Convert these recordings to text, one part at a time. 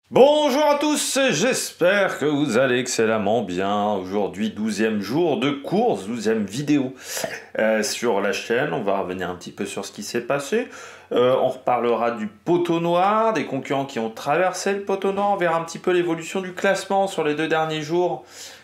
Bonjour à tous, j'espère que vous allez excellemment bien. Aujourd'hui, 12e jour de course, 12e vidéo sur la chaîne. On va revenir un petit peu sur ce qui s'est passé. On reparlera du poteau noir, des concurrents qui ont traversé le poteau noir. On verra un petit peu l'évolution du classement sur les 2 derniers jours.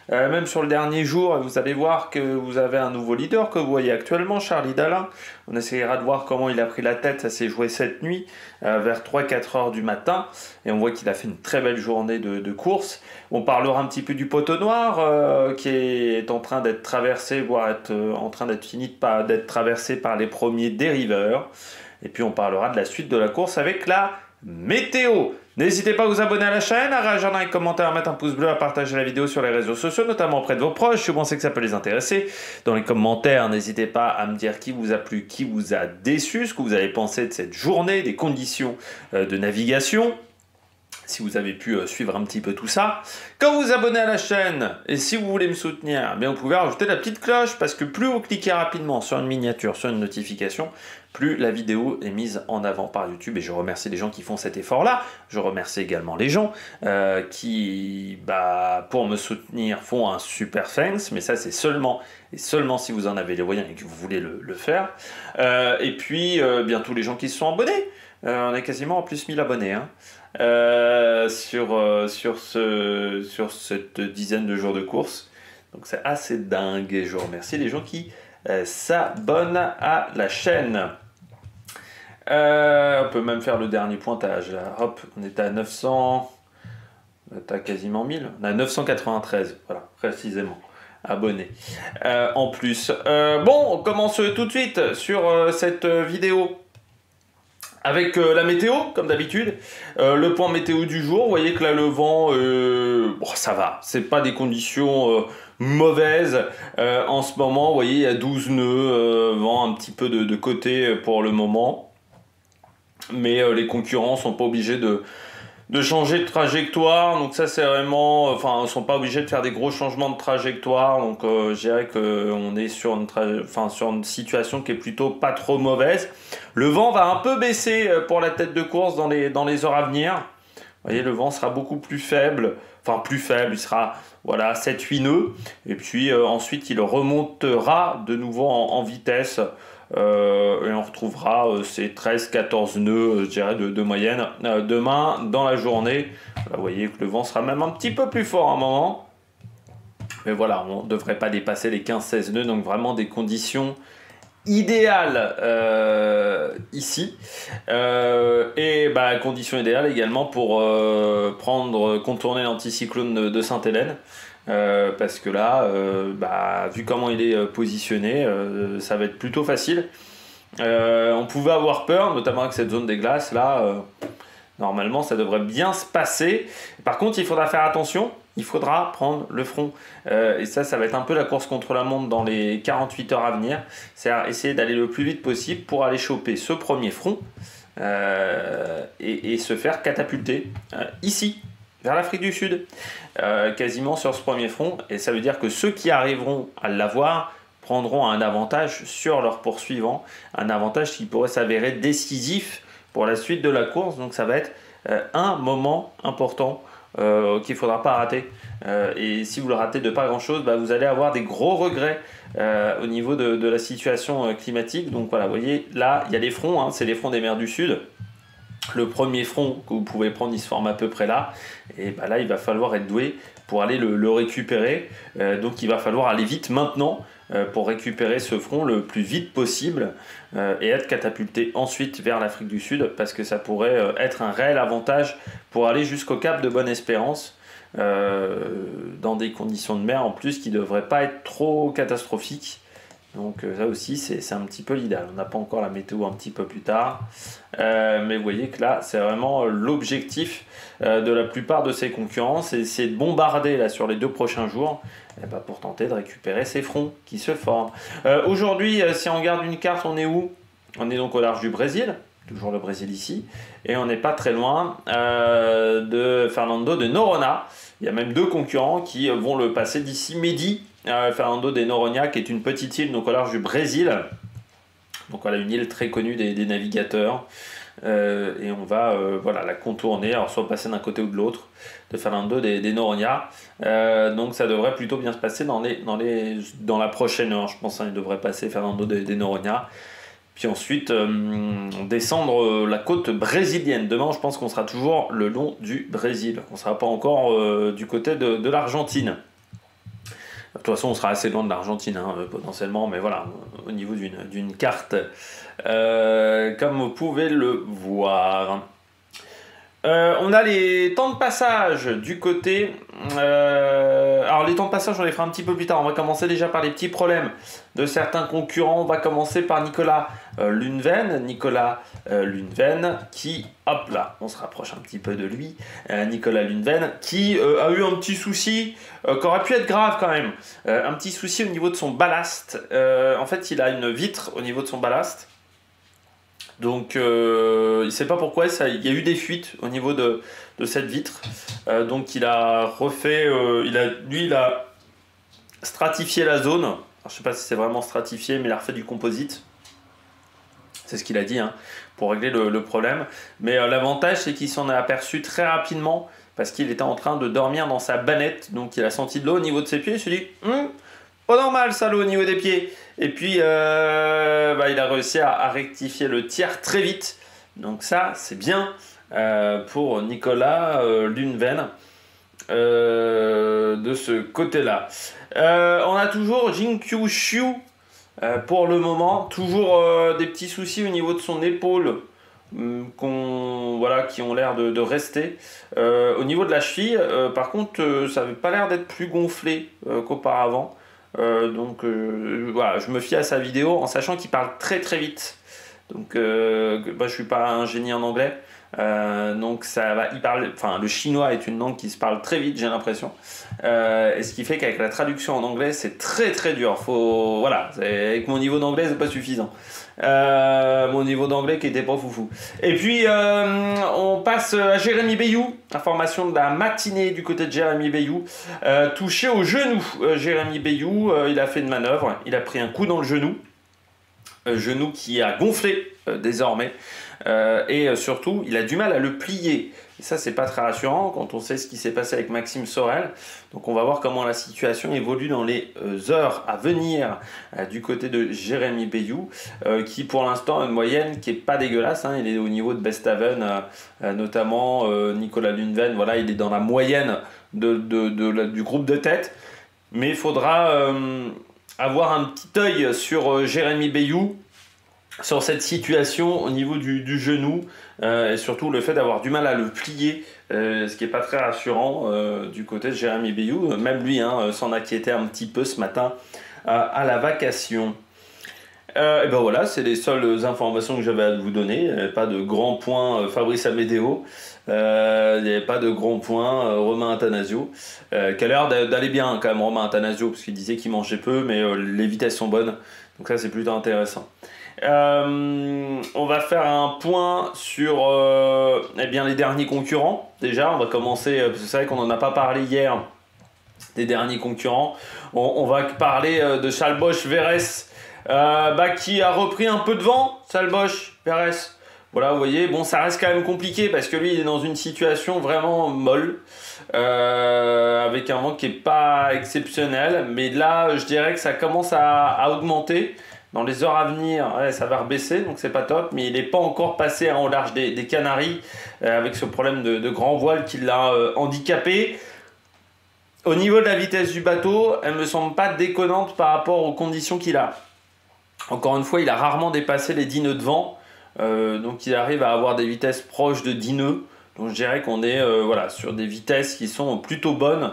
Même sur le dernier jour, vous allez voir que vous avez un nouveau leader que vous voyez actuellement, Charlie Dalin. On essaiera de voir comment il a pris la tête, ça s'est joué cette nuit, vers 3-4 heures du matin. Et on voit qu'il a fait une très belle journée de course. On parlera un petit peu du poteau noir, qui est en train d'être traversé, voire en train d'être fini d'être traversé par les premiers dériveurs. Et puis on parlera de la suite de la course avec la météo. N'hésitez pas à vous abonner à la chaîne, à réagir dans les commentaires, à mettre un pouce bleu, à partager la vidéo sur les réseaux sociaux, notamment auprès de vos proches, si vous pensez que ça peut les intéresser. Dans les commentaires, n'hésitez pas à me dire qui vous a plu, qui vous a déçu, ce que vous avez pensé de cette journée, des conditions de navigation. Si vous avez pu suivre un petit peu tout ça. Quand vous vous abonnez à la chaîne, et si vous voulez me soutenir, bien vous pouvez rajouter la petite cloche, parce que plus vous cliquez rapidement sur une miniature, sur une notification, plus la vidéo est mise en avant par YouTube. Et je remercie les gens qui font cet effort-là. Je remercie également les gens qui, pour me soutenir, font un super thanks. Mais ça, c'est seulement et seulement si vous en avez les moyens et que vous voulez le faire. Et puis, bien tous les gens qui se sont abonnés. On est quasiment en plus 1000 abonnés. Hein. Sur cette dizaine de jours de course. Donc c'est assez dingue et je remercie les gens qui s'abonnent à la chaîne. On peut même faire le dernier pointage. Là. Hop, on est à 900. On est à quasiment 1000. On est à 993, voilà, précisément. Abonnés. En plus. Bon, on commence tout de suite sur cette vidéo. Avec la météo, comme d'habitude, le point météo du jour, vous voyez que là le vent, ça va, c'est pas des conditions mauvaises en ce moment, vous voyez il y a 12 nœuds, vent un petit peu de côté pour le moment, mais les concurrents sont pas obligés de changer de trajectoire, donc ça c'est vraiment, enfin ils sont pas obligés de faire des gros changements de trajectoire, donc je dirais qu'on est sur une situation qui est plutôt pas trop mauvaise. Le vent va un peu baisser pour la tête de course dans les heures à venir. Vous voyez, le vent sera beaucoup plus faible, il sera voilà 7-8 nœuds, et puis ensuite il remontera de nouveau en vitesse. Et on retrouvera ces 13-14 nœuds, je dirais, de moyenne demain dans la journée. Vous voyez que le vent sera même un petit peu plus fort à un moment. Mais voilà, on ne devrait pas dépasser les 15-16 nœuds, donc vraiment des conditions idéales ici. Conditions idéales également pour contourner l'anticyclone de Sainte-Hélène. Parce que là, vu comment il est positionné, ça va être plutôt facile. On pouvait avoir peur, notamment avec cette zone des glaces. Là, normalement, ça devrait bien se passer. Par contre, il faudra faire attention. Il faudra prendre le front. Et ça va être un peu la course contre la montre dans les 48 heures à venir. C'est-à-dire essayer d'aller le plus vite possible pour aller choper ce premier front et se faire catapulter ici, vers l'Afrique du Sud, quasiment sur ce premier front. Et ça veut dire que ceux qui arriveront à l'avoir prendront un avantage sur leurs poursuivants, un avantage qui pourrait s'avérer décisif pour la suite de la course. Donc ça va être un moment important qu'il ne faudra pas rater. Et si vous le ratez de pas grand-chose, vous allez avoir des gros regrets au niveau de la situation climatique. Donc voilà, vous voyez, là, il y a les fronts, hein, c'est les fronts des mers du Sud. Le premier front que vous pouvez prendre, il se forme à peu près là. Et là, il va falloir être doué pour aller le récupérer. Donc, il va falloir aller vite maintenant pour récupérer ce front le plus vite possible et être catapulté ensuite vers l'Afrique du Sud parce que ça pourrait être un réel avantage pour aller jusqu'au cap de Bonne-Espérance dans des conditions de mer en plus qui ne devraient pas être trop catastrophiques. Donc ça aussi c'est un petit peu l'idéal. On n'a pas encore la météo un petit peu plus tard. Mais vous voyez que là c'est vraiment l'objectif de la plupart de ces concurrents. C'est de bombarder là, sur les 2 prochains jours pour tenter de récupérer ces fronts qui se forment. Aujourd'hui, si on regarde une carte, on est où? On est donc au large du Brésil. Toujours le Brésil ici. Et on n'est pas très loin de Fernando de Noronha. Il y a même 2 concurrents qui vont le passer d'ici midi. Fernando de Noronha, qui est une petite île donc au large du Brésil. Donc voilà, une île très connue des navigateurs. et on va voilà, la contourner, alors soit passer d'un côté ou de l'autre de Fernando de Noronha. Donc ça devrait plutôt bien se passer dans la prochaine heure, je pense, hein, il devrait passer Fernando de Noronha. Puis ensuite, descendre la côte brésilienne. Demain, je pense qu'on sera toujours le long du Brésil. On ne sera pas encore du côté de l'Argentine. De toute façon, on sera assez loin de l'Argentine, hein, potentiellement. Mais voilà, au niveau d'une carte, comme vous pouvez le voir. On a les temps de passage du côté. Alors les temps de passage, on les fera un petit peu plus tard. On va commencer déjà par les petits problèmes de certains concurrents. On va commencer par Nicolas Lundven. Nicolas Lundven qui, hop là, on se rapproche un petit peu de lui. Nicolas Lundven qui a eu un petit souci qui aurait pu être grave quand même. Un petit souci au niveau de son ballast. En fait, il a une vitre au niveau de son ballast. Donc il ne sait pas pourquoi, il y a eu des fuites au niveau de cette vitre. Donc il a refait, il a stratifié la zone. Alors, je ne sais pas si c'est vraiment stratifié, mais il a refait du composite. C'est ce qu'il a dit, hein, pour régler le problème. Mais l'avantage, c'est qu'il s'en est aperçu très rapidement parce qu'il était en train de dormir dans sa bannette. Donc il a senti de l'eau au niveau de ses pieds. Il s'est dit, pas normal ça, l'eau au niveau des pieds. Et puis il a réussi à rectifier le tir très vite. Donc ça, c'est bien pour Nicolas Lundven de ce côté-là. On a toujours Jinkyu Shu pour le moment. Toujours des petits soucis au niveau de son épaule qui ont l'air de rester. Au niveau de la cheville, par contre, ça n'avait pas l'air d'être plus gonflé qu'auparavant. Voilà, je me fie à sa vidéo en sachant qu'il parle très très vite. Donc je suis pas un génie en anglais, donc le chinois est une langue qui se parle très vite, j'ai l'impression, et ce qui fait qu'avec la traduction en anglais c'est très très dur. Avec mon niveau d'anglais c'est pas suffisant. Mon niveau d'anglais qui était pas foufou. Et puis on passe à Jérémy Bayou. Information de la matinée du côté de Jérémy Bayou. Touché au genou. Jérémy Bayou, il a fait une manœuvre. Il a pris un coup dans le genou. Genou qui a gonflé désormais. Et surtout, il a du mal à le plier. Et ça, c'est pas très rassurant quand on sait ce qui s'est passé avec Maxime Sorel. Donc, on va voir comment la situation évolue dans les heures à venir du côté de Jérémy Bayou, qui pour l'instant a une moyenne qui est pas dégueulasse. Hein. Il est au niveau de Bestaven, notamment Nicolas Lundven. Voilà, il est dans la moyenne du groupe de tête. Mais il faudra avoir un petit œil sur Jérémy Bayou, sur cette situation au niveau du genou, et surtout le fait d'avoir du mal à le plier, ce qui n'est pas très rassurant du côté de Jérémy Bayou. Même lui s'en inquiétait un petit peu ce matin à la vacation. Et ben voilà, c'est les seules informations que j'avais à vous donner. Il n'y avait pas de grands points Fabrice Amédéo, il n'y avait pas de grands points Romain Attanasio, qui a l'air d'aller bien quand même, Romain Attanasio, parce qu'il disait qu'il mangeait peu, mais les vitesses sont bonnes, donc ça c'est plutôt intéressant. On va faire un point sur les derniers concurrents. Déjà, on va commencer, parce que c'est vrai qu'on n'en a pas parlé hier, des derniers concurrents. On va parler de Salbosch Verès, qui a repris un peu de vent. Salbosch Verès, voilà, vous voyez, bon, ça reste quand même compliqué parce que lui il est dans une situation vraiment molle, avec un vent qui n'est pas exceptionnel, mais là je dirais que ça commence à augmenter. Dans les heures à venir, ça va rebaisser, donc c'est pas top, mais il n'est pas encore passé au large des Canaries, avec ce problème de grand voile qui l'a handicapé. Au niveau de la vitesse du bateau, elle me semble pas déconnante par rapport aux conditions qu'il a. Encore une fois, il a rarement dépassé les 10 nœuds de vent, donc il arrive à avoir des vitesses proches de 10 nœuds. Donc je dirais qu'on est sur des vitesses qui sont plutôt bonnes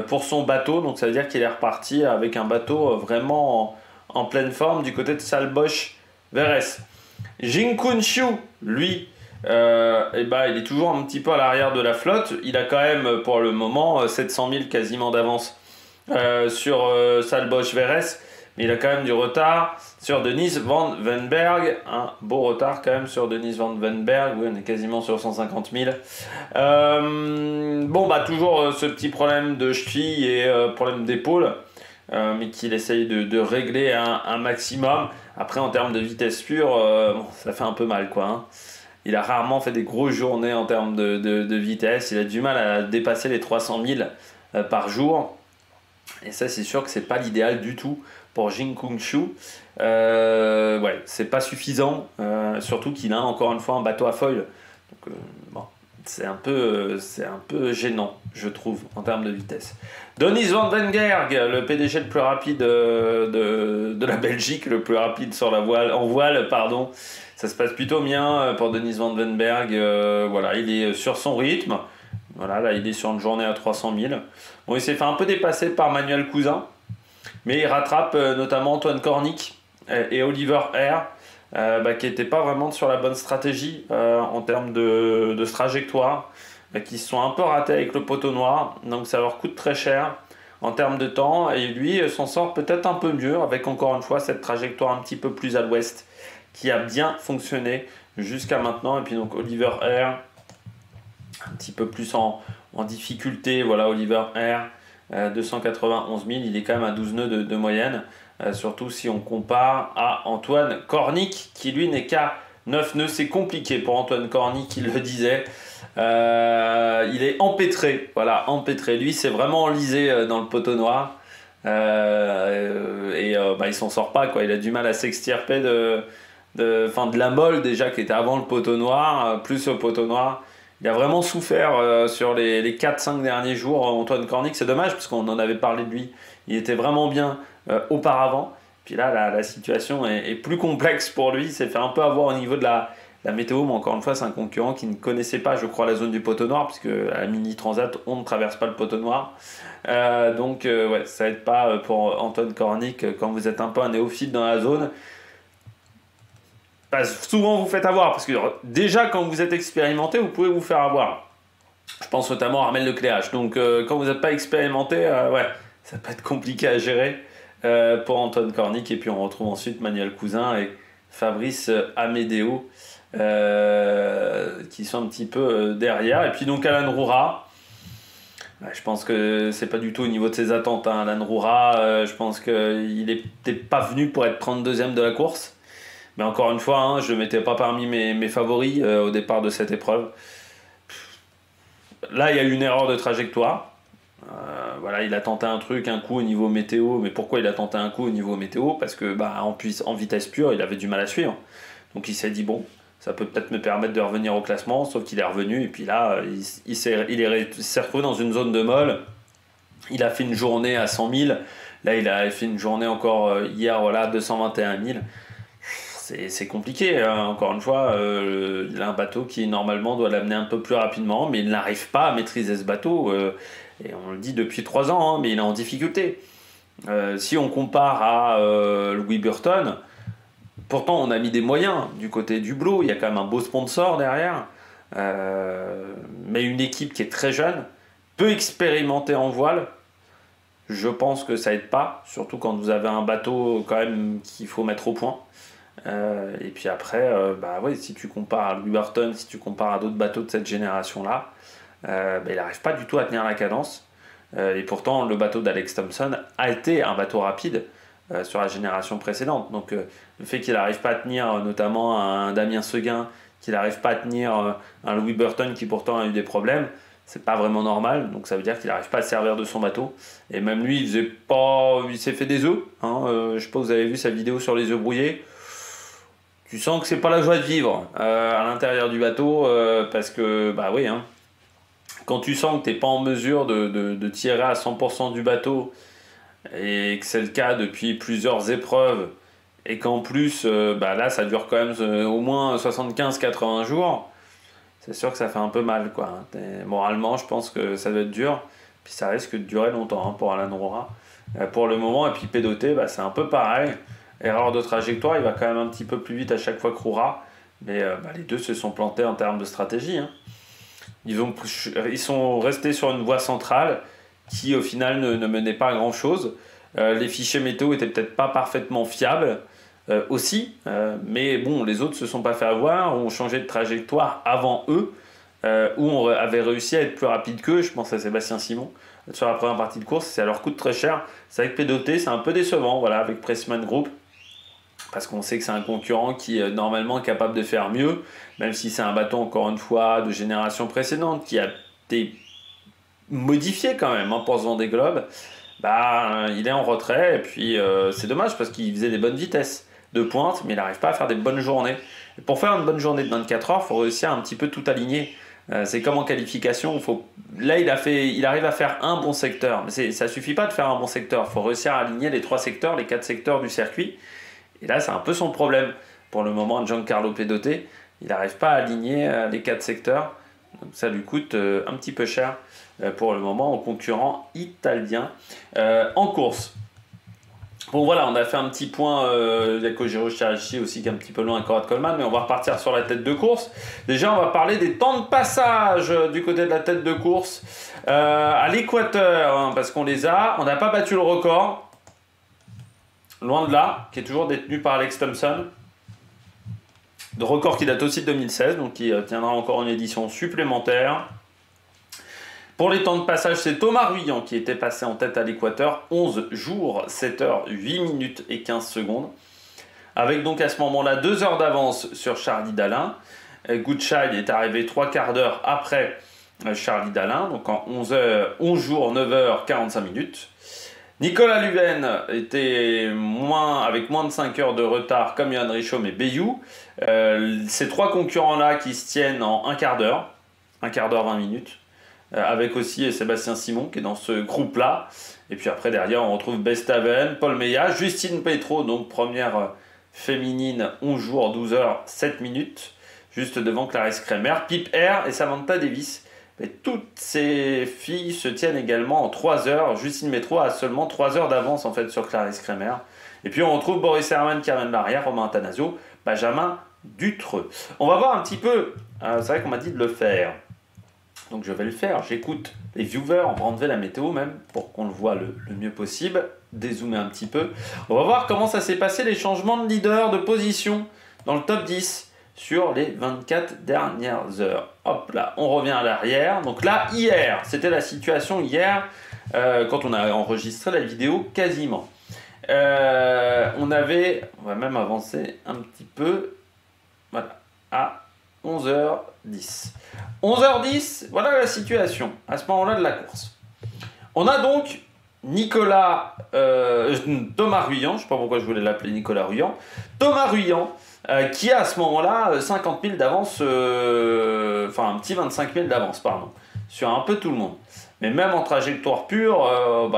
pour son bateau, donc ça veut dire qu'il est reparti avec un bateau vraiment en pleine forme du côté de Salbosch Verès. Jinkyu Shu, lui, il est toujours un petit peu à l'arrière de la flotte. Il a quand même pour le moment 700 000 quasiment d'avance sur Salbosch Verès, mais il a quand même du retard sur Dennis Van Venberg. Un beau retard quand même sur Dennis Van Venberg. Oui, on est quasiment sur 150 000. Toujours ce petit problème de cheville et problème d'épaule, mais qu'il essaye de régler un maximum. Après, en termes de vitesse pure, ça fait un peu mal, quoi. Il a rarement fait des grosses journées en termes de vitesse. Il a du mal à dépasser les 300 000 par jour. Et ça, c'est sûr que c'est pas l'idéal du tout pour Jin Kung Shu. Ouais, c'est pas suffisant. Surtout qu'il a encore une fois un bateau à foil. Donc, bon, c'est un peu gênant, je trouve, en termes de vitesse. Dennis Van den Gergh, le PDG le plus rapide de la Belgique, le plus rapide sur la voile, en voile, pardon. Ça se passe plutôt bien pour Dennis Van den Bergh. Voilà, il est sur son rythme. Voilà, là, il est sur une journée à 300 000. Bon, il s'est fait un peu dépasser par Manuel Cousin, mais il rattrape notamment Antoine Cornic et Oliver Hare, qui n'étaient pas vraiment sur la bonne stratégie en termes de trajectoire, qui se sont un peu ratés avec le poteau noir, donc ça leur coûte très cher en termes de temps, et lui s'en sort peut-être un peu mieux avec encore une fois cette trajectoire un petit peu plus à l'ouest qui a bien fonctionné jusqu'à maintenant. Et puis donc Oliver Hare un petit peu plus en difficulté. Voilà, Oliver Hare 291 000, il est quand même à 12 nœuds de moyenne. Surtout si on compare à Antoine Cornic qui lui n'est qu'à 9 nœuds. C'est compliqué pour Antoine Cornic, il le disait. Il est empêtré, voilà, empêtré. Lui, c'est vraiment enlisé dans le poteau noir. Il s'en sort pas, quoi. Il a du mal à s'extirper de la molle déjà qui était avant le poteau noir, plus le poteau noir. Il a vraiment souffert sur les 4-5 derniers jours, Antoine Cornic. C'est dommage parce qu'on en avait parlé de lui. Il était vraiment bien auparavant. Puis là, la situation est plus complexe pour lui. Il s'est fait un peu avoir au niveau de la météo, mais encore une fois, c'est un concurrent qui ne connaissait pas, je crois, la zone du poteau noir, puisque à la Mini Transat, on ne traverse pas le poteau noir. Ouais, ça aide pas pour Antoine Cornic quand vous êtes un peu un néophyte dans la zone. Souvent vous faites avoir, parce que déjà quand vous êtes expérimenté, vous pouvez vous faire avoir. Je pense notamment à Armel Lecléache. Donc quand vous n'êtes pas expérimenté, ouais, ça peut être compliqué à gérer pour Antoine Cornic. Et puis on retrouve ensuite Manuel Cousin et Fabrice Amédéo qui sont un petit peu derrière. Et puis donc Alan Roura. Je pense que c'est pas du tout au niveau de ses attentes, hein. Alan Roura, je pense qu'il n'était pas venu pour être 32e de la course. Mais encore une fois, hein, je ne le mettais pas parmi mes favoris au départ de cette épreuve. Là, il y a eu une erreur de trajectoire. Voilà, il a tenté un coup au niveau météo. Mais pourquoi il a tenté un coup au niveau météo? Parce que en vitesse pure, il avait du mal à suivre. Donc il s'est dit, bon, ça peut peut-être me permettre de revenir au classement. Sauf qu'il est revenu. Et puis là, il s'est retrouvé dans une zone de molle. Il a fait une journée à 100 000. Là, il a fait une journée encore hier, voilà, 221 000. C'est compliqué, hein. Encore une fois, il a un bateau qui normalement doit l'amener un peu plus rapidement, mais il n'arrive pas à maîtriser ce bateau, et on le dit depuis 3 ans, hein, mais il est en difficulté. Si on compare à Louis Burton, pourtant on a mis des moyens du côté du Hublot, il y a quand même un beau sponsor derrière, mais une équipe qui est très jeune, peu expérimentée en voile. Je pense que ça aide pas, surtout quand vous avez un bateau quand même qu'il faut mettre au point. Et puis après, ouais, si tu compares à Louis Burton, si tu compares à d'autres bateaux de cette génération-là, il n'arrive pas du tout à tenir la cadence. Et pourtant, le bateau d'Alex Thompson a été un bateau rapide sur la génération précédente. Donc le fait qu'il n'arrive pas à tenir notamment un Damien Seguin, qu'il n'arrive pas à tenir un Louis Burton qui pourtant a eu des problèmes, c'est pas vraiment normal. Donc ça veut dire qu'il n'arrive pas à se servir de son bateau. Et même lui, il s'est fait des œufs, hein. Je sais pas, vous avez vu sa vidéo sur les œufs brouillés. Tu sens que c'est pas la joie de vivre à l'intérieur du bateau, parce que, oui, hein, quand tu sens que tu n'es pas en mesure de tirer à 100% du bateau, et que c'est le cas depuis plusieurs épreuves, et qu'en plus, là, ça dure quand même au moins 75-80 jours, c'est sûr que ça fait un peu mal, quoi. Moralement, je pense que ça doit être dur, puis ça risque de durer longtemps, hein, pour Alan Roura. Pour le moment, et puis Pédoté, c'est un peu pareil. Erreur de trajectoire, il va quand même un petit peu plus vite à chaque fois que Roura, mais les deux se sont plantés en termes de stratégie, hein. Ils sont restés sur une voie centrale qui au final ne menait pas à grand chose. Les fichiers météo étaient peut-être pas parfaitement fiables aussi, mais bon, les autres se sont pas fait avoir, ont changé de trajectoire avant eux, où on avait réussi à être plus rapide qu'eux. Je pense à Sébastien Simon sur la première partie de course, ça leur coûte très cher. C'est avec Pédoté, c'est un peu décevant, voilà, avec Pressman Group. parce qu'on sait que c'est un concurrent qui est normalement capable de faire mieux, même si c'est un bateau, encore une fois, de génération précédente, qui a été modifié quand même, hein, pour ce Vendée Globe. Bah, il est en retrait, et puis c'est dommage parce qu'il faisait des bonnes vitesses de pointe, mais il n'arrive pas à faire des bonnes journées. Et pour faire une bonne journée de 24 heures, il faut réussir un petit peu tout aligner. C'est comme en qualification, là il arrive à faire un bon secteur, mais ça suffit pas de faire un bon secteur, il faut réussir à aligner les 3 secteurs, les 4 secteurs du circuit. Et là c'est un peu son problème. Pour le moment, Giancarlo Pedoté, il n'arrive pas à aligner les 4 secteurs, donc ça lui coûte un petit peu cher pour le moment au concurrent italien en course. Bon voilà, on a fait un petit point, il y a Kojiro Shirashi aussi qui est un petit peu loin à Conrad Coleman, mais on va repartir sur la tête de course. Déjà on va parler des temps de passage du côté de la tête de course à l'équateur, hein, parce qu'on les a, on n'a pas battu le record, loin de là, qui est toujours détenu par Alex Thompson. De record qui date aussi de 2016, donc qui tiendra encore une édition supplémentaire. Pour les temps de passage, c'est Thomas Ruyant qui était passé en tête à l'équateur, 11 jours, 7 heures, 8 minutes et 15 secondes. Avec donc à ce moment-là 2 heures d'avance sur Charlie Dalin. Goodchild est arrivé 3 quarts d'heure après Charlie Dalin, donc en 11 jours, 9 heures, 45 minutes. Nicolas Luven était avec moins de 5 heures de retard comme Johan Richomme et Bayou. Ces 3 concurrents-là qui se tiennent en 1 quart d'heure, 20 minutes. Avec aussi Sébastien Simon qui est dans ce groupe-là. Et puis après, derrière, on retrouve Bestaven, Paul Meillat, Justine Petro, donc première féminine, 11 jours, 12 heures, 7 minutes, juste devant Clarisse Kremer, Pip Air et Samantha Davis. Et toutes ces filles se tiennent également en 3 heures. Justine Petro a seulement 3 heures d'avance en fait sur Clarisse Kremer. Et puis on retrouve Boris Herman qui ramène l'arrière, Romain Attanasio, Benjamin Dutreux. On va voir un petit peu, c'est vrai qu'on m'a dit de le faire. Donc je vais le faire, j'écoute les viewers, on va enlever la météo même pour qu'on le voit le mieux possible, dézoomer un petit peu. On va voir comment ça s'est passé les changements de leader, de position dans le top 10 sur les 24 dernières heures. Hop là, on revient à l'arrière. Donc là, hier, c'était la situation hier quand on a enregistré la vidéo quasiment. On va même avancer un petit peu, voilà, à 11h10. 11h10, voilà la situation à ce moment-là de la course. On a donc Thomas Ruyant, je ne sais pas pourquoi je voulais l'appeler Nicolas Ruyant, Thomas Ruyant, qui a à ce moment-là 50 000 d'avance, enfin un petit 25 000 d'avance, pardon, sur un peu tout le monde. Mais même en trajectoire pure,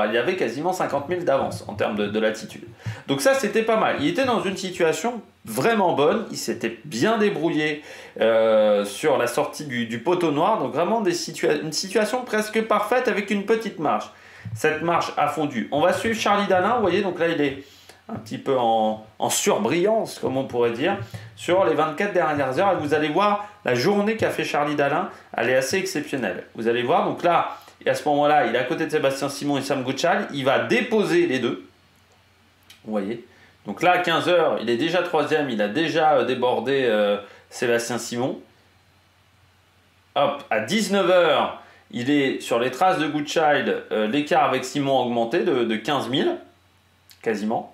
il y avait quasiment 50 000 d'avance en termes de latitude. Donc ça, c'était pas mal. Il était dans une situation vraiment bonne. Il s'était bien débrouillé sur la sortie du poteau noir. Donc vraiment une situation presque parfaite avec une petite marche. Cette marche a fondu. On va suivre Charlie Dalin. Vous voyez, donc là, il est un petit peu en surbrillance, comme on pourrait dire, sur les 24 dernières heures. Et vous allez voir, la journée qu'a fait Charlie Dalin, elle est assez exceptionnelle. Vous allez voir, donc là, et à ce moment-là, il est à côté de Sébastien Simon et Sam Goodchild. Il va déposer les deux. Vous voyez. Donc là, à 15h, il est déjà 3e. Il a déjà débordé Sébastien Simon. Hop, à 19h, il est sur les traces de Goodchild. L'écart avec Simon a augmenté de 15 000, quasiment.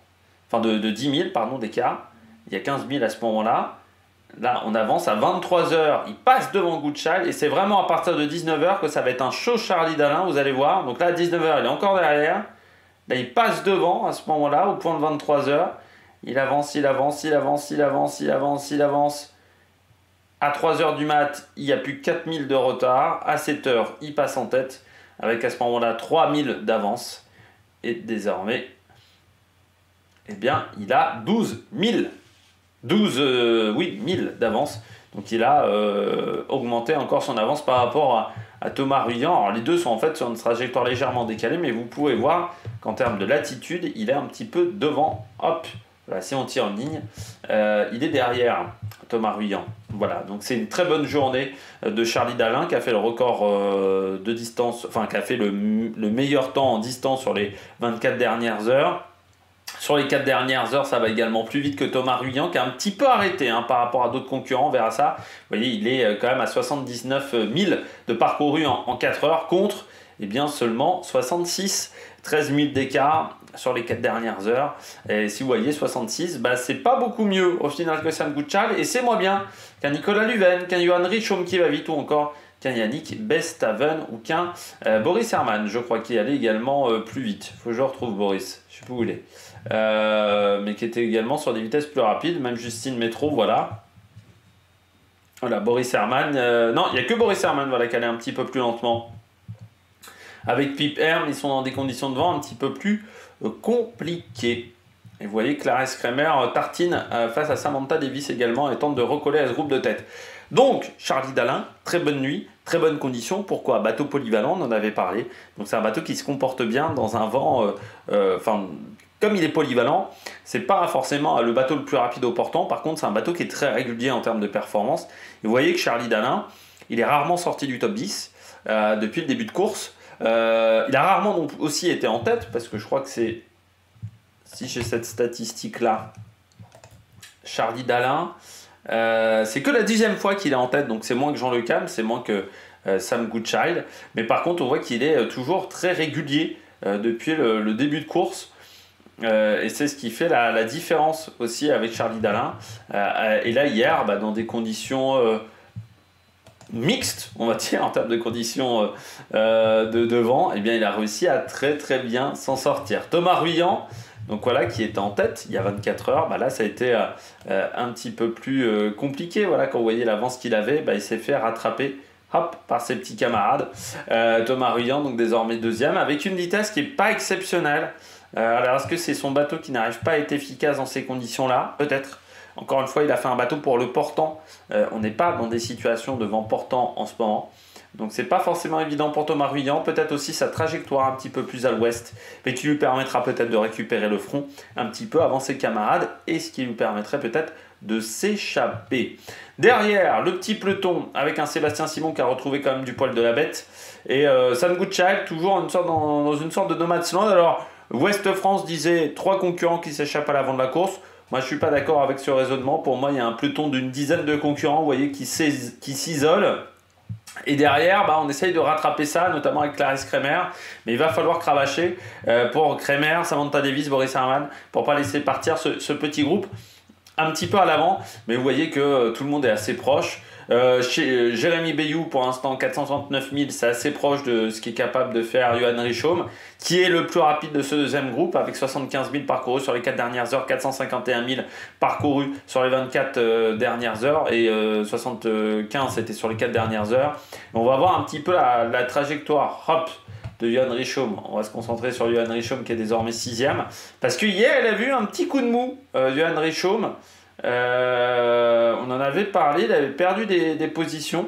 Enfin, de 10 000, pardon, d'écart. Il y a 15 000 à ce moment-là. Là, on avance à 23h, il passe devant Goodchild et c'est vraiment à partir de 19h que ça va être un show Charlie Dalin, vous allez voir. Donc là, à 19h, il est encore derrière. Là, il passe devant à ce moment-là, au point de 23h. Il avance, il avance, il avance, il avance, il avance, il avance. À 3h du mat, il n'y a plus que 4000 de retard. À 7h, il passe en tête avec à ce moment-là 3000 d'avance. Et désormais, eh bien, il a 12 000. 1000 d'avance. Donc il a augmenté encore son avance par rapport à Thomas Ruyant. Alors les deux sont en fait sur une trajectoire légèrement décalée, mais vous pouvez voir qu'en termes de latitude, il est un petit peu devant. Hop, voilà, si on tire une ligne, il est derrière Thomas Ruyant. Voilà, donc c'est une très bonne journée de Charlie Dalin qui a fait le record de distance, enfin qui a fait le meilleur temps en distance sur les 24 dernières heures. Sur les 4 dernières heures, ça va également plus vite que Thomas Ruyant, qui a un petit peu arrêté par rapport à d'autres concurrents, on verra ça. Vous voyez, il est quand même à 79 000 de parcouru en 4 heures contre eh bien seulement 66, 13 minutes d'écart sur les 4 dernières heures. Et si vous voyez 66, bah, c'est pas beaucoup mieux au final que Sam Gutschall, et c'est moins bien qu'un Nicolas Luven, qu'un Johan Richomme qui va vite, ou encore qu'un Yannick Bestaven ou qu'un Boris Herrmann. Je crois qu'il allait également plus vite. Il faut que je retrouve Boris, je sais pas où il est. Mais qui était également sur des vitesses plus rapides, même Justine Métro, voilà. Voilà, Boris Herrmann. Non, il n'y a que Boris Herrmann voilà, qui allait un petit peu plus lentement. Avec Pip Herm, ils sont dans des conditions de vent un petit peu plus compliquées. Et vous voyez, Clarisse Kremer tartine face à Samantha Davis également et tente de recoller à ce groupe de tête. Donc, Charlie Dalin, très bonne nuit, très bonne condition. Pourquoi? Bateau polyvalent, on en avait parlé. Donc, c'est un bateau qui se comporte bien dans un vent. Comme il est polyvalent, c'est pas forcément le bateau le plus rapide au portant. Par contre, c'est un bateau qui est très régulier en termes de performance. Et vous voyez que Charlie Dalin, il est rarement sorti du top 10 depuis le début de course. Il a rarement donc aussi été en tête, parce que je crois que c'est, si j'ai cette statistique-là, Charlie Dalin, c'est que la 10e fois qu'il est en tête, donc c'est moins que Jean Le Cam, c'est moins que Sam Goodchild. Mais par contre, on voit qu'il est toujours très régulier depuis le début de course. Et c'est ce qui fait la différence aussi avec Charlie Dalin. Et là, hier, dans des conditions mixtes, on va dire, en termes de conditions de vent, eh bien, il a réussi à très très bien s'en sortir. Thomas Ruyant, donc voilà, qui était en tête il y a 24 heures, là ça a été un petit peu plus compliqué. Voilà, quand vous voyez l'avance qu'il avait, il s'est fait rattraper par ses petits camarades. Thomas Ruyant, donc désormais deuxième, avec une vitesse qui n'est pas exceptionnelle. Alors est-ce que c'est son bateau qui n'arrive pas à être efficace dans ces conditions-là? Peut-être. Encore une fois, il a fait un bateau pour le portant. On n'est pas dans des situations de vent portant en ce moment. Donc c'est pas forcément évident pour Thomas Ruyant. Peut-être aussi sa trajectoire un petit peu plus à l'ouest, mais qui lui permettra peut-être de récupérer le front un petit peu avant ses camarades, et ce qui lui permettrait peut-être de s'échapper. Derrière, le petit peloton avec un Sébastien Simon qui a retrouvé quand même du poil de la bête, et Sam Goodchild toujours dans une sorte de no man's land. Alors Ouest France disait 3 concurrents qui s'échappent à l'avant de la course. Moi, je ne suis pas d'accord avec ce raisonnement. Pour moi, il y a un peloton d'une dizaine de concurrents, vous voyez, qui s'isolent. Et derrière, on essaye de rattraper ça, notamment avec Clarisse Kremer. Mais il va falloir cravacher pour Kremer, Samantha Davis, Boris Herrmann, pour ne pas laisser partir ce petit groupe un petit peu à l'avant. Mais vous voyez que tout le monde est assez proche. Chez Jérémy Bayou, pour l'instant 469 000, c'est assez proche de ce qu'est capable de faire Johan Richomme, qui est le plus rapide de ce deuxième groupe, avec 75 000 parcourus sur les 4 dernières heures, 451 000 parcourus sur les 24 dernières heures, et 75 c'était sur les 4 dernières heures. Et on va voir un petit peu la trajectoire de Johan Richomme. On va se concentrer sur Johan Richomme qui est désormais 6e, parce que hier elle a vu un petit coup de mou, Johan Richomme. On en avait parlé, il avait perdu des positions.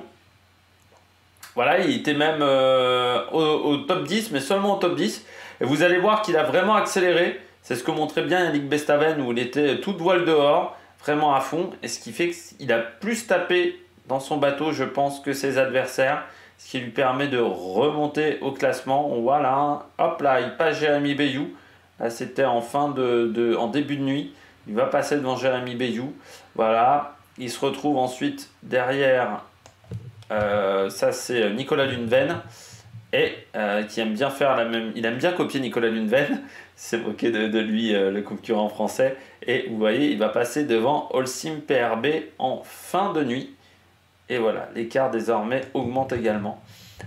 Voilà, il était même au top 10, mais seulement au top 10. Et vous allez voir qu'il a vraiment accéléré. C'est ce que montrait bien Yannick Bestaven, où il était toute voile dehors, vraiment à fond. Et ce qui fait qu'il a plus tapé dans son bateau, je pense, que ses adversaires. Ce qui lui permet de remonter au classement. On voit là, hop là, il passe Jérémy Bayou. Là, c'était en début de nuit. Il va passer devant Jérémy Bayou. Voilà. Il se retrouve ensuite derrière. Ça, c'est Nicolas Luneven. Et qui aime bien faire la même. Il aime bien copier Nicolas Luneven. C'est moqué de lui, le concurrent français. Et vous voyez, il va passer devant Holcim PRB en fin de nuit. Et voilà, l'écart désormais augmente également.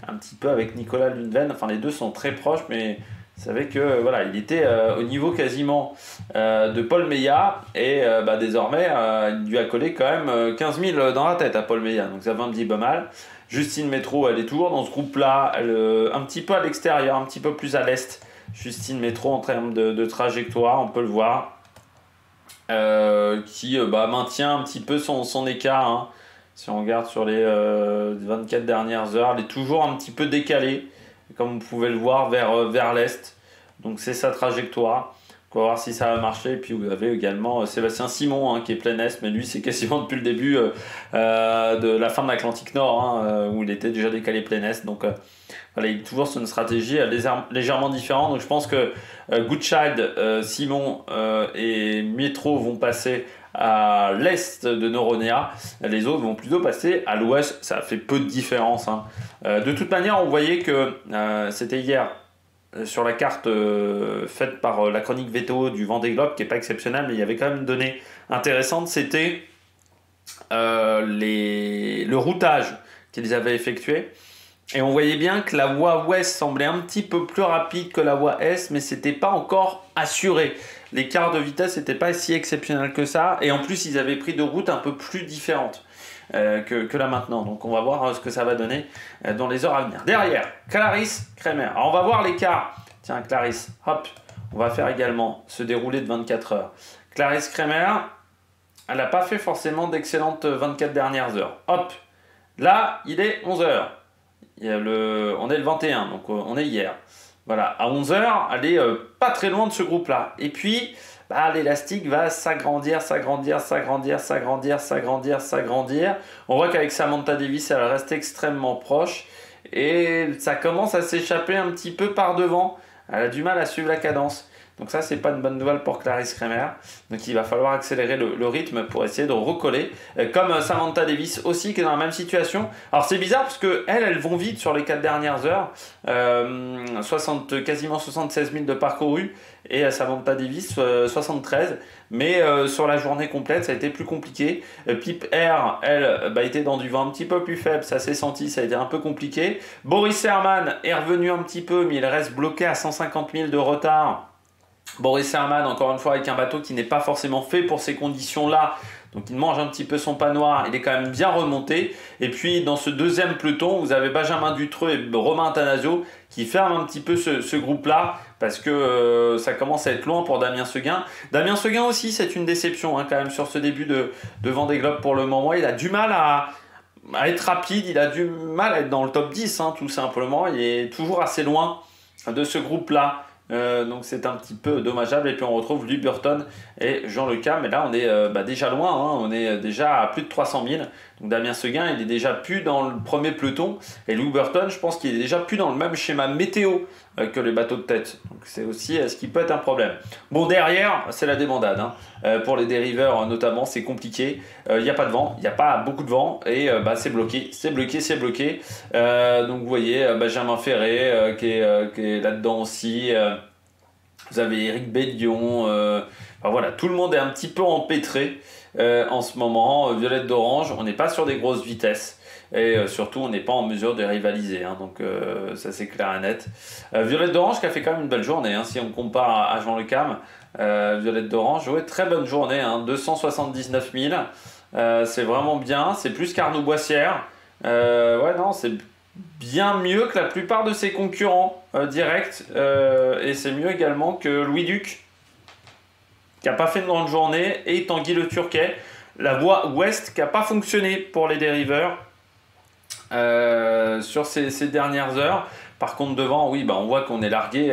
Un petit peu avec Nicolas Luneven. Enfin, les deux sont très proches, mais. Vous savez que voilà, il était au niveau quasiment de Paul Meillat, et désormais il lui a collé quand même 15 000 dans la tête à Paul Meillat, donc ça va un petit peu mal. Justine Métro, elle est toujours dans ce groupe-là, un petit peu à l'extérieur, un petit peu plus à l'est. Justine Métro en termes de trajectoire, on peut le voir, qui maintient un petit peu son écart. Hein. Si on regarde sur les 24 dernières heures, elle est toujours un petit peu décalée. Comme vous pouvez le voir, vers l'est. Donc c'est sa trajectoire. On va voir si ça va marcher. Et puis vous avez également Sébastien Simon qui est plein est, mais lui c'est quasiment depuis le début de la fin de l'Atlantique Nord, où il était déjà décalé plein est. Donc voilà, il est toujours sur une stratégie légèrement différente. Donc je pense que Goodchild, Simon et Métro vont passer à l'est de Noronea. Les autres vont plutôt passer à l'ouest. Ça fait peu de différence, hein. De toute manière, on voyait que c'était hier sur la carte faite par la chronique VTO du Vendée Globe, qui n'est pas exceptionnelle, mais il y avait quand même une donnée intéressante. C'était le routage qu'ils avaient effectué. Et on voyait bien que la voie ouest semblait un petit peu plus rapide que la voie est, mais c'était pas encore assuré. L'écart de vitesse n'était pas si exceptionnel que ça. Et en plus, ils avaient pris de routes un peu plus différentes que là maintenant. Donc on va voir ce que ça va donner dans les heures à venir. Derrière, Clarisse Kremer. Alors on va voir l'écart. Tiens, Clarisse, hop, on va faire également ce déroulé de 24 heures. Clarisse Kremer, elle n'a pas fait forcément d'excellentes 24 dernières heures. Hop, là, il est 11 heures. On est le 21, donc on est hier. Voilà, à 11 heures, elle est pas très loin de ce groupe-là. Et puis, l'élastique va s'agrandir, s'agrandir, s'agrandir, s'agrandir, s'agrandir, s'agrandir. On voit qu'avec Samantha Davis, elle reste extrêmement proche. Et ça commence à s'échapper un petit peu par devant. Elle a du mal à suivre la cadence. Donc ça, c'est pas une bonne nouvelle pour Clarisse Kremer. Donc il va falloir accélérer le rythme pour essayer de recoller. Comme Samantha Davis aussi, qui est dans la même situation. Alors c'est bizarre parce qu'elles vont vite sur les 4 dernières heures. Quasiment 76 000 de parcouru. Et Samantha Davis, 73. Mais sur la journée complète, ça a été plus compliqué. Pip Air, elle, était dans du vent un petit peu plus faible. Ça s'est senti, ça a été un peu compliqué. Boris Herrmann est revenu un petit peu, mais il reste bloqué à 150 000 de retard. Boris Herrmann, encore une fois, avec un bateau qui n'est pas forcément fait pour ces conditions-là. Donc il mange un petit peu son pas noir, il est quand même bien remonté. Et puis dans ce deuxième peloton, vous avez Benjamin Dutreux et Romain Attanasio qui ferment un petit peu ce groupe-là parce que ça commence à être loin pour Damien Seguin. Damien Seguin aussi, c'est une déception quand même sur ce début de Vendée Globe pour le moment. Il a du mal à être rapide, il a du mal à être dans le top 10 tout simplement. Il est toujours assez loin de ce groupe-là. Donc c'est un petit peu dommageable. Et puis on retrouve Louis Burton et Jean Lecam, mais là on est déjà loin, on est déjà à plus de 300 000. Donc Damien Seguin, il est déjà plus dans le premier peloton, et Louis Burton, je pense qu'il est déjà plus dans le même schéma météo que les bateaux de tête. Donc c'est aussi ce qui peut être un problème. Bon, derrière, c'est la débandade, pour les dériveurs notamment, c'est compliqué. Il n'y a pas de vent, il n'y a pas beaucoup de vent, et c'est bloqué, c'est bloqué, c'est bloqué. Donc vous voyez Benjamin Ferré qui est là-dedans aussi. Vous avez Eric Bellion, voilà, tout le monde est un petit peu empêtré en ce moment. Violette d'Orange, on n'est pas sur des grosses vitesses. Et surtout, on n'est pas en mesure de rivaliser. Donc ça, c'est clair et net. Violette d'Orange qui a fait quand même une belle journée. Si on compare à Jean Le Cam. Violette d'Orange, ouais, très bonne journée. 279 000. C'est vraiment bien. C'est plus qu'Arnaud Boissière. C'est bien mieux que la plupart de ses concurrents directs. Et c'est mieux également que Louis Duc, qui n'a pas fait une grande journée, et Tanguy Le Turquet. La voie ouest qui n'a pas fonctionné pour les dériveurs sur ces dernières heures. Par contre, devant, oui, on voit qu'on est largué.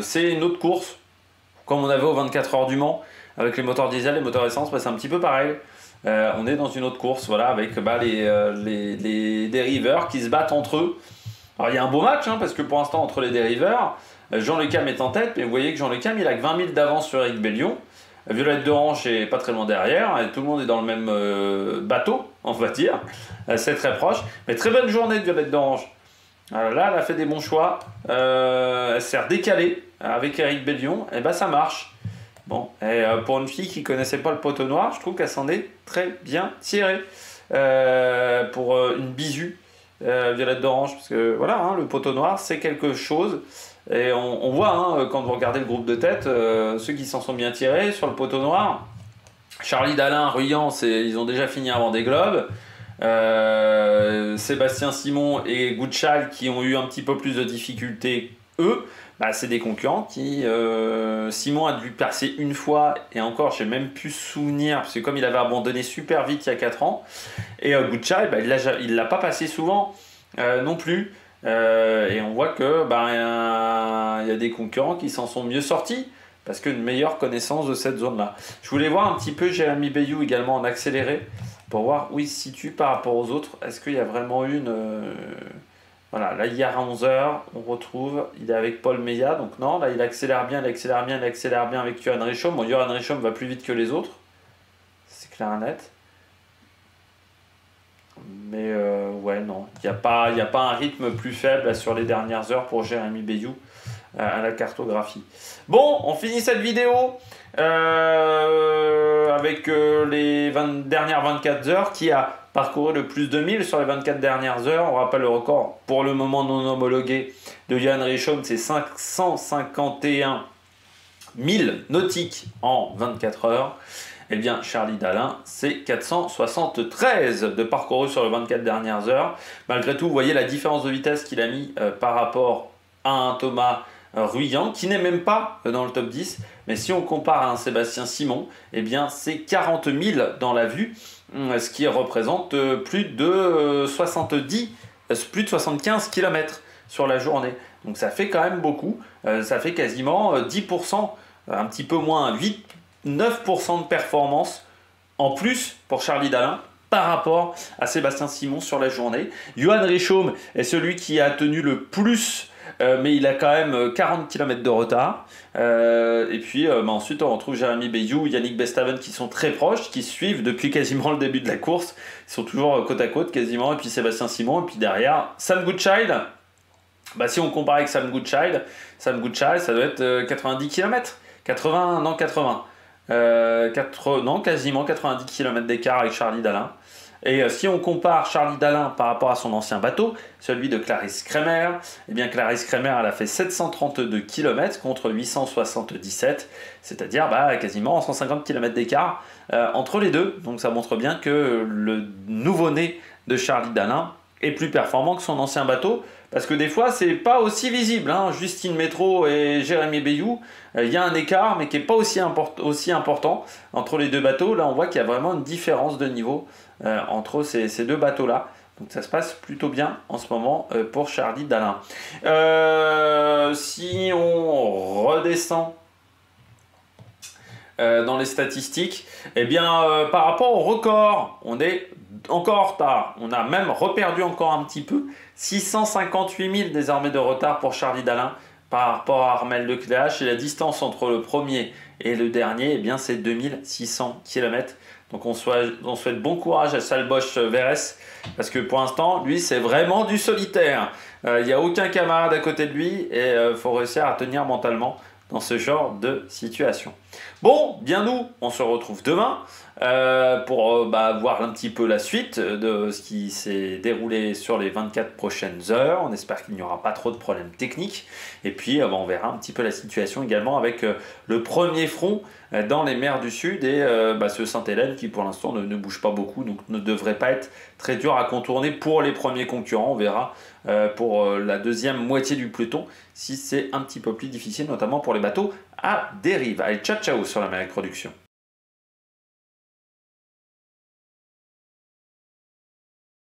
C'est une autre course, comme on avait aux 24 heures du Mans, avec les moteurs diesel, les moteurs essence, c'est un petit peu pareil. On est dans une autre course, voilà, avec les dériveurs qui se battent entre eux. Alors il y a un beau match, parce que pour l'instant, entre les dériveurs, Jean Le Cam est en tête, mais vous voyez que Jean Le Cam, il a que 20 000 d'avance sur Eric Bellion. Violette d'Orange est pas très loin derrière, et tout le monde est dans le même bateau, on va dire. C'est très proche, mais très bonne journée de Violette d'Orange. Alors là, elle a fait des bons choix. Elle s'est redécalée avec Eric Bellion, et ça marche. Bon, et pour une fille qui connaissait pas le poteau noir, je trouve qu'elle s'en est très bien tirée pour une bisu, Violette d'Orange, parce que voilà, le poteau noir, c'est quelque chose. Et on voit, quand vous regardez le groupe de tête, ceux qui s'en sont bien tirés sur le poteau noir. Charlie Dalin, Ruyant, ils ont déjà fini avant des globes. Sébastien Simon et Goodchild qui ont eu un petit peu plus de difficultés, eux, c'est des concurrents qui... Simon a dû passer une fois, et encore, j'ai même plus souvenir, parce que comme il avait abandonné super vite il y a 4 ans, et Goodchild, il l'a pas passé souvent non plus. Et on voit que il y a des concurrents qui s'en sont mieux sortis parce qu'une meilleure connaissance de cette zone-là. Je voulais voir un petit peu Jérémy Bayou également en accéléré pour voir où il se situe par rapport aux autres. Est-ce qu'il y a vraiment une... Voilà, là hier à 11h, on retrouve, il est avec Paul Meillat, donc non, là il accélère bien avec Johan Richomme. Bon, Johan Richomme va plus vite que les autres. clair et net. Mais ouais, non, il n'y a pas un rythme plus faible sur les dernières heures pour Jérémy Bayou à la cartographie. Bon, on finit cette vidéo avec les dernières 24 heures qui a parcouru le plus de 1000 sur les 24 dernières heures. On rappelle le record pour le moment non homologué de Johan Richomme, c'est 551 000 nautiques en 24 heures. Eh bien, Charlie Dalin, c'est 473 de parcouru sur les 24 dernières heures. Malgré tout, vous voyez la différence de vitesse qu'il a mis par rapport à un Thomas Ruyant, qui n'est même pas dans le top 10. Mais si on compare à un Sébastien Simon, eh bien, c'est 40 000 dans la vue, ce qui représente plus de 75 km sur la journée. Donc ça fait quand même beaucoup. Ça fait quasiment 10%, un petit peu moins, 9% de performance en plus pour Charlie Dalin par rapport à Sébastien Simon sur la journée. Johan Richomme est celui qui a tenu le plus, mais il a quand même 40 km de retard. Et puis ensuite on retrouve Jérémy Bayou, Yannick Bestaven qui sont très proches, qui suivent depuis quasiment le début de la course. Ils sont toujours côte à côte quasiment. Et puis Sébastien Simon, et puis derrière Sam Goodchild. Bah, si on compare avec Sam Goodchild, ça doit être 90 km. 80, non 80. Non, quasiment 90 km d'écart avec Charlie Dalin. Et si on compare Charlie Dalin par rapport à son ancien bateau, celui de Clarisse Kremer, eh bien Clarisse Kremer elle a fait 732 km contre 877, c'est-à-dire quasiment 150 km d'écart entre les deux. Donc ça montre bien que le nouveau-né de Charlie Dalin est plus performant que son ancien bateau, parce que des fois c'est pas aussi visible, hein. Justine Métro et Jérémy Bayou, il y a un écart mais qui n'est pas aussi important entre les deux bateaux. Là on voit qu'il y a vraiment une différence de niveau entre ces deux bateaux là. Donc ça se passe plutôt bien en ce moment pour Charlie Dalin. Si on redescend dans les statistiques, eh bien par rapport au record, on est encore en retard. On a même reperdu encore un petit peu. 658 000 désormais de retard pour Charlie Dalin par rapport à Armel Lecléache. Et la distance entre le premier et le dernier, eh bien c'est 2600 km. Donc on souhaite bon courage à Salbosch Verès, parce que pour l'instant, lui, c'est vraiment du solitaire. Il n'y a aucun camarade à côté de lui et il faut réussir à tenir mentalement dans ce genre de situation. Bon, bien nous, on se retrouve demain pour voir un petit peu la suite de ce qui s'est déroulé sur les 24 prochaines heures. On espère qu'il n'y aura pas trop de problèmes techniques. Et puis, on verra un petit peu la situation également avec le premier front dans les mers du Sud et ce Sainte-Hélène qui pour l'instant ne bouge pas beaucoup, donc ne devrait pas être très dur à contourner pour les premiers concurrents. On verra pour la deuxième moitié du peloton si c'est un petit peu plus difficile, notamment pour les bateaux à dérive. Allez, ciao ciao sur l'Amérique Production.